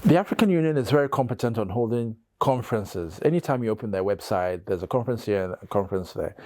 The African Union is very competent on holding conferences. Anytime you open their website, there's a conference here and a conference there.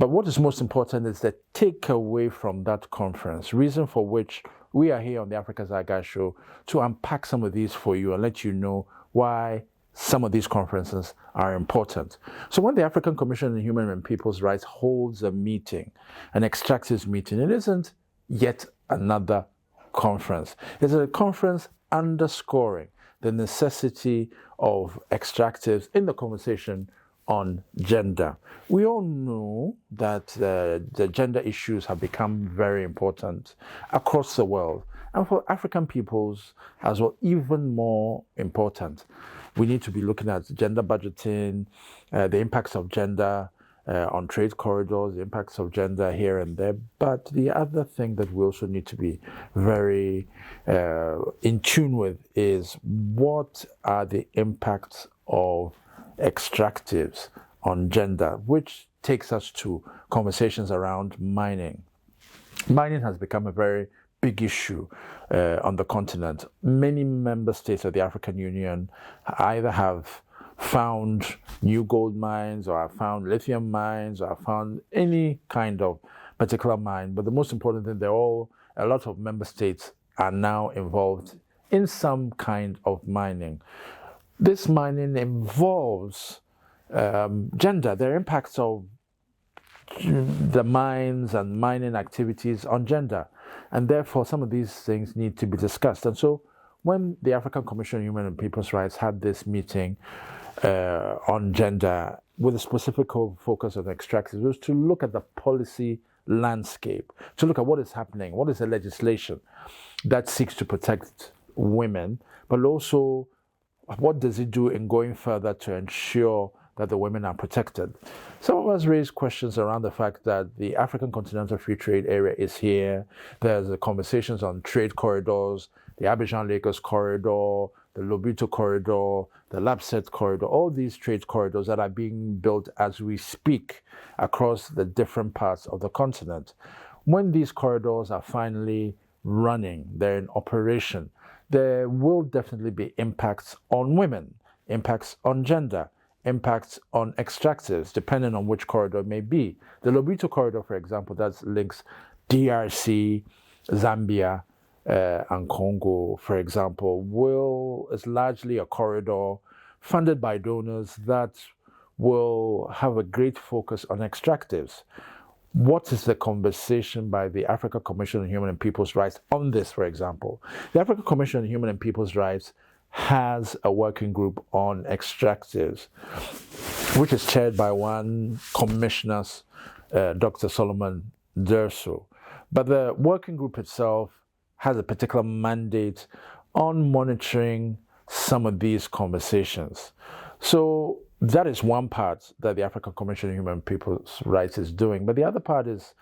But what is most important is the takeaway from that conference, reason for which we are here on the Africa Zeitgeist Show to unpack some of these for you and let you know why some of these conferences are important. So when the African Commission on Human and People's Rights holds a meeting, an Extractives meeting, it isn't yet another conference. It's a conference underscoring the necessity of extractives in the conversation on gender. We all know that the gender issues have become very important across the world, and for African peoples as well, even more important. We need to be looking at gender budgeting, the impacts of gender on trade corridors, the impacts of gender here and there. But the other thing that we also need to be very in tune with is what are the impacts of extractives on gender, which takes us to conversations around mining. Mining has become a very big issue on the continent. Many member states of the African Union either have found new gold mines or have found lithium mines or have found any kind of particular mine. But the most important thing, a lot of member states are now involved in some kind of mining. This mining involves gender. There are impacts of the mines and mining activities on gender. And therefore, some of these things need to be discussed. And so when the African Commission on Human and People's Rights had this meeting on gender with a specific focus on extractives, was to look at the policy landscape, to look at what is happening, what is the legislation that seeks to protect women, but also what does it do in going further to ensure that the women are protected. Some of us raised questions around the fact that the African Continental Free Trade Area is here. There's conversations on trade corridors, the Abidjan-Lagos corridor, the Lobito corridor, the Lapset corridor, all these trade corridors that are being built as we speak across the different parts of the continent. When these corridors are finally running, they're in operation, there will definitely be impacts on women, impacts on gender, impacts on extractives, depending on which corridor it may be. The Lobito corridor, for example, that links DRC, Zambia, and Congo, for example, is largely a corridor funded by donors that will have a great focus on extractives. What is the conversation by the African Commission on Human and People's Rights on this, for example? The African Commission on Human and People's Rights has a working group on extractives, which is chaired by one commissioner, Dr. Solomon Derso. But the working group itself has a particular mandate on monitoring some of these conversations. So that is one part that the African Commission on Human and People's Rights is doing. But the other part is,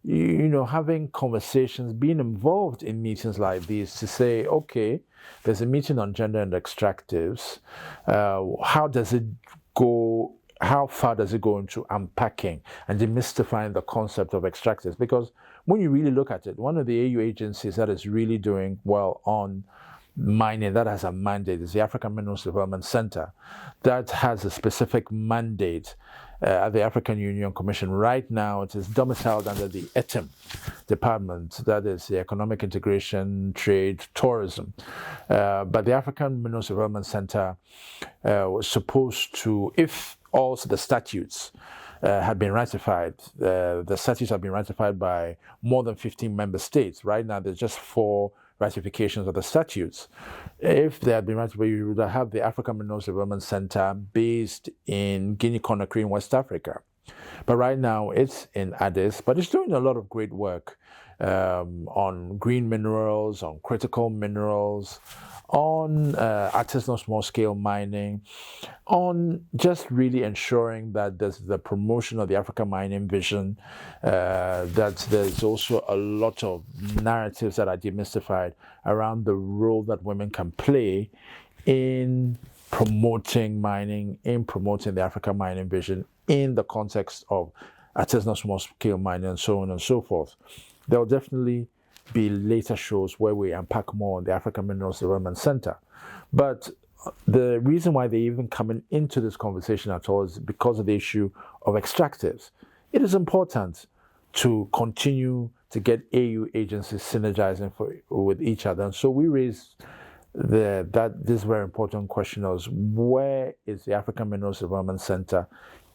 having conversations, being involved in meetings like these to say, okay, there's a meeting on gender and extractives. How does it go? How far does it go into unpacking and demystifying the concept of extractives? Because when you really look at it, one of the AU agencies that is really doing well on mining, that has a mandate, is the African Minerals Development Center. That has a specific mandate at the African Union Commission. Right now, it is domiciled under the ETIM department, that is the Economic Integration, Trade, Tourism. But the African Minerals Development Center was supposed to, if also the statutes had been ratified, the statutes have been ratified by more than 15 member states. Right now, there's just 4 ratifications of the statutes. If they had been ratified, you would have the African Minerals Development Center based in Guinea-Conakry in West Africa. But right now it's in Addis, but it's doing a lot of great work on green minerals, on critical minerals, on artisanal small-scale mining, on just really ensuring that there's the promotion of the African mining vision, that there's also a lot of narratives that are demystified around the role that women can play in promoting mining, in promoting the African mining vision in the context of artisanal small-scale mining and so on and so forth. There will definitely be later shows where we unpack more on the African Minerals Development Center. But the reason why they're even coming into this conversation at all is because of the issue of extractives. It is important to continue to get AU agencies synergizing with each other. And so we raised this very important question is, where is the African Minerals Development Center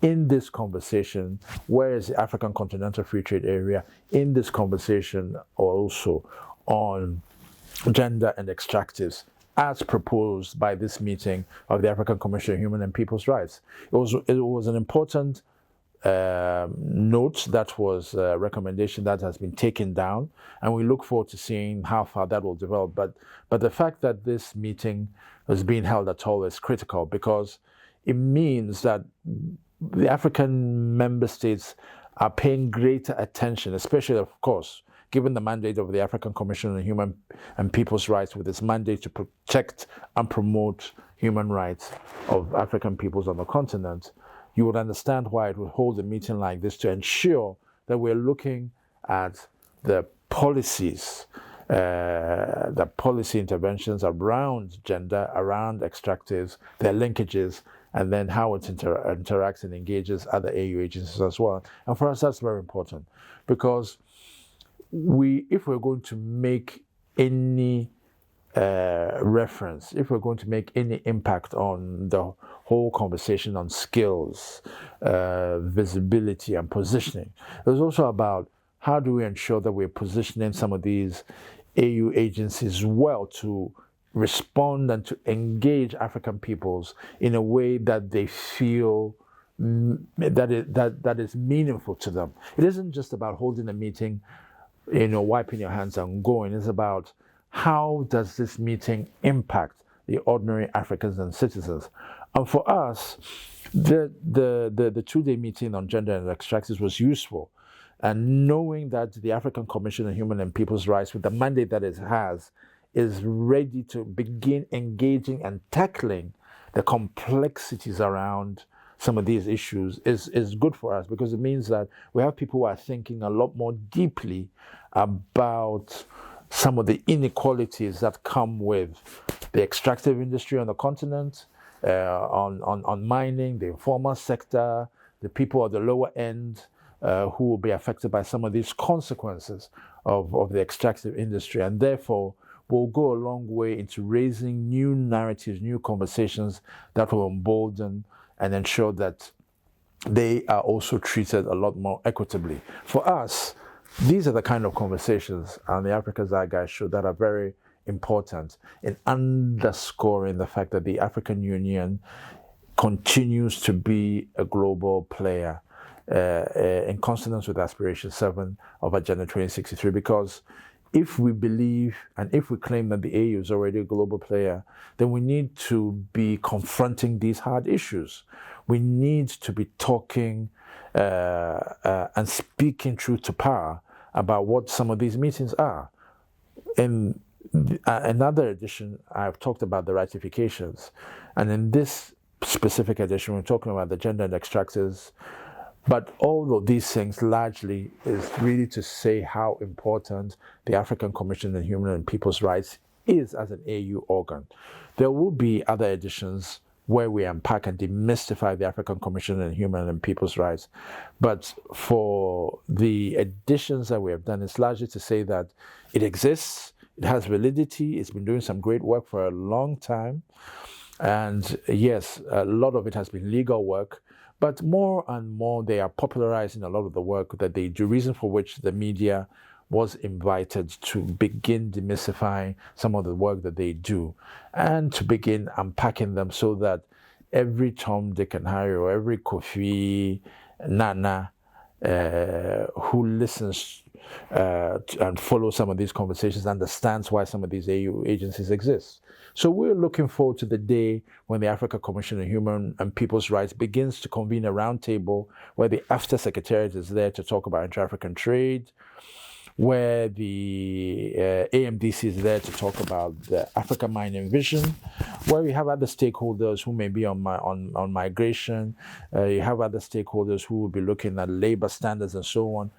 in this conversation? Where is the African Continental Free Trade Area in this conversation, also on gender and extractives, as proposed by this meeting of the African Commission on Human and People's Rights? It was an important note, that was a recommendation that has been taken down, and we look forward to seeing how far that will develop. But the fact that this meeting is being held at all is critical, because it means that the African member states are paying greater attention, especially, of course, given the mandate of the African Commission on Human and People's Rights, with its mandate to protect and promote human rights of African peoples on the continent. You would understand why it would hold a meeting like this, to ensure that we're looking at the policies, the policy interventions around gender, around extractives, their linkages, and then how it interacts and engages other AU agencies as well. And for us, that's very important, because if we're going to make any reference, if we're going to make any impact on the whole conversation on skills, visibility, and positioning, it's also about how do we ensure that we're positioning some of these AU agencies well to respond and to engage African peoples in a way that they feel that is meaningful to them. It isn't just about holding a meeting, wiping your hands and going. It's about, how does this meeting impact the ordinary Africans and citizens? And for us, the 2-day meeting on gender and extractives was useful. And knowing that the African Commission on Human and People's Rights, with the mandate that it has, is ready to begin engaging and tackling the complexities around some of these issues is good for us, because it means that we have people who are thinking a lot more deeply about some of the inequalities that come with the extractive industry on the continent, on mining, the informal sector, the people at the lower end who will be affected by some of these consequences of the extractive industry, and therefore will go a long way into raising new narratives, new conversations that will embolden and ensure that they are also treated a lot more equitably. For us, these are the kind of conversations on the Africa Zeitgeist show that are very important in underscoring the fact that the African Union continues to be a global player in consonance with Aspiration 7 of Agenda 2063. Because if we believe and if we claim that the AU is already a global player, then we need to be confronting these hard issues. We need to be talking and speaking truth to power about what some of these meetings are. In another edition, I've talked about the ratifications. And in this specific edition, we're talking about the gender and extractives. But all of these things largely is really to say how important the African Commission on Human and People's Rights is as an AU organ. There will be other editions where we unpack and demystify the African Commission on Human and People's Rights. But for the editions that we have done, it's largely to say that it exists, it has validity, it's been doing some great work for a long time. And yes, a lot of it has been legal work, but more and more they are popularizing a lot of the work that they do, reason for which the media was invited to begin demystifying some of the work that they do and to begin unpacking them so that every Tom, Dick, and Harry, or every Kofi, Nana, who listens and follows some of these conversations understands why some of these AU agencies exist. So we're looking forward to the day when the Africa Commission on Human and People's Rights begins to convene a roundtable where the AfCFTA secretariat is there to talk about inter-African trade, where the AMDC is there to talk about the Africa Mining Vision, where you have other stakeholders who may be on migration, you have other stakeholders who will be looking at labor standards and so on.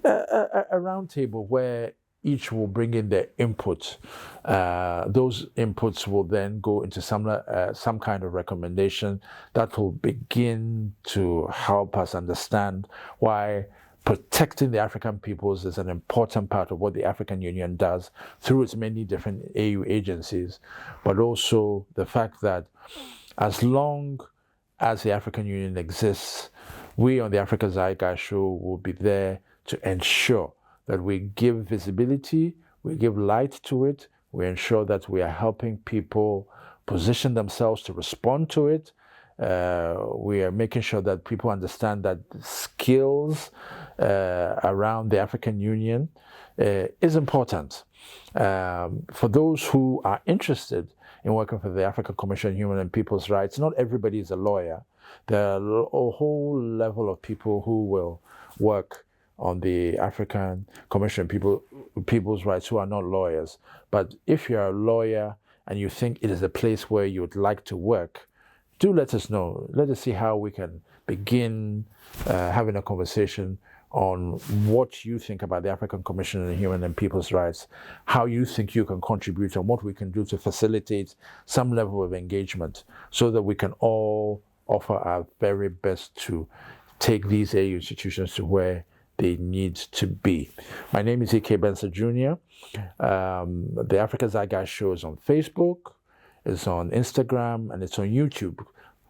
A roundtable where each will bring in their input. Those inputs will then go into some kind of recommendation that will begin to help us understand why protecting the African peoples is an important part of what the African Union does through its many different AU agencies, but also the fact that as long as the African Union exists, we on the Africa Zeitgeist Show will be there to ensure that we give visibility, we give light to it, we ensure that we are helping people position themselves to respond to it. We are making sure that people understand that skills around the African Union is important. For those who are interested in working for the African Commission on Human and People's Rights, not everybody is a lawyer. There are a whole level of people who will work on the African Commission on People's Rights who are not lawyers. But if you're a lawyer and you think it is a place where you would like to work, do let us know. Let us see how we can begin having a conversation on what you think about the African Commission on Human and People's Rights, how you think you can contribute, and what we can do to facilitate some level of engagement so that we can all offer our very best to take these AU institutions to where they need to be. My name is E.K. Benson Jr. The Africa Zeitgeist Show is on Facebook, it's on Instagram, and it's on YouTube.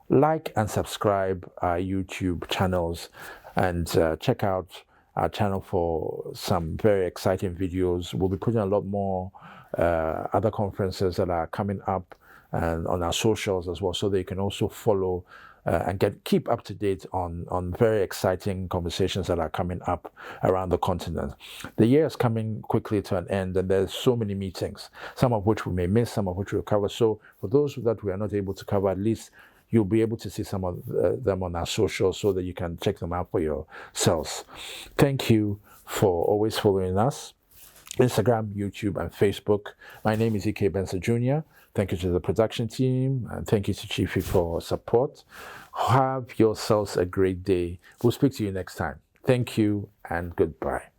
Like and subscribe our YouTube channels, and check out our channel for some very exciting videos. We'll be putting a lot more other conferences that are coming up and on our socials as well, so that you can also follow and keep up to date on very exciting conversations that are coming up around the continent. The year is coming quickly to an end, and there's so many meetings, some of which we may miss, some of which we'll cover. So for those that we are not able to cover, at least you'll be able to see some of them on our socials so that you can check them out for yourselves. Thank you for always following us. Instagram, YouTube, and Facebook. My name is E.K. Benson Jr. Thank you to the production team, and thank you to Chiefy for support. Have yourselves a great day. We'll speak to you next time. Thank you, and goodbye.